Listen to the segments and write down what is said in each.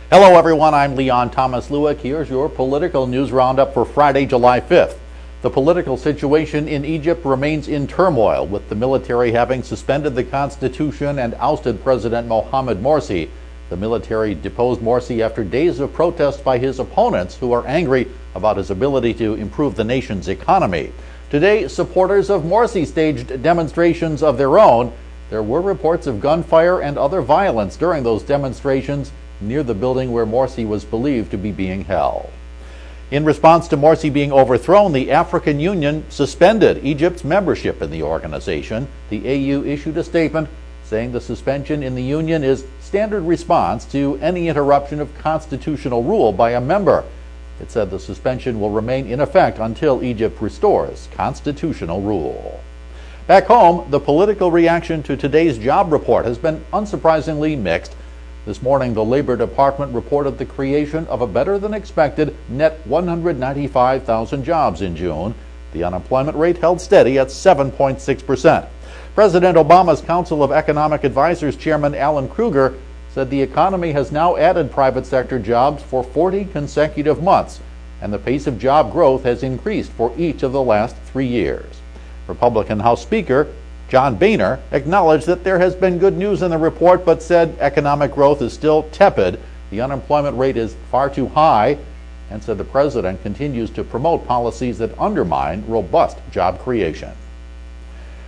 Hello everyone, I'm Leon Thomas Lewick. Here's your political news roundup for Friday, July 5th. The political situation in Egypt remains in turmoil, with the military having suspended the constitution and ousted President Mohamed Morsi. The military deposed Morsi after days of protest by his opponents, who are angry about his ability to improve the nation's economy. Today, supporters of Morsi staged demonstrations of their own. There were reports of gunfire and other violence during those demonstrations near the building where Morsi was believed to be being held. In response to Morsi being overthrown, the African Union suspended Egypt's membership in the organization. The AU issued a statement saying the suspension in the union is standard response to any interruption of constitutional rule by a member. It said the suspension will remain in effect until Egypt restores constitutional rule. Back home, the political reaction to today's job report has been unsurprisingly mixed. This morning, the Labor Department reported the creation of a better-than-expected net 195,000 jobs in June. The unemployment rate held steady at 7.6%. President Obama's Council of Economic Advisors Chairman Alan Krueger said the economy has now added private sector jobs for 40 consecutive months, and the pace of job growth has increased for each of the last 3 years. Republican House Speaker John Boehner acknowledged that there has been good news in the report, but said economic growth is still tepid, the unemployment rate is far too high, and said the president continues to promote policies that undermine robust job creation.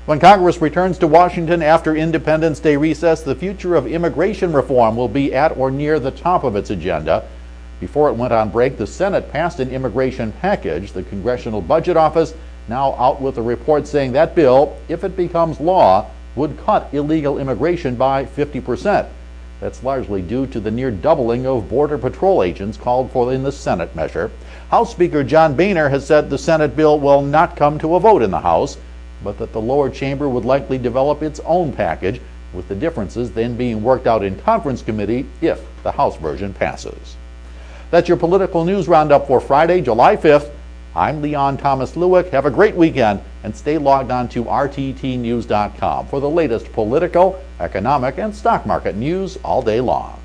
When Congress returns to Washington after Independence Day recess, the future of immigration reform will be at or near the top of its agenda. Before it went on break, the Senate passed an immigration package. The Congressional Budget Office now out with a report saying that bill, if it becomes law, would cut illegal immigration by 50%. That's largely due to the near doubling of Border Patrol agents called for in the Senate measure. House Speaker John Boehner has said the Senate bill will not come to a vote in the House, but that the lower chamber would likely develop its own package, with the differences then being worked out in conference committee if the House version passes. That's your political news roundup for Friday, July 5th. I'm Leon Thomas Lewick. Have a great weekend and stay logged on to rttnews.com for the latest political, economic, and stock market news all day long.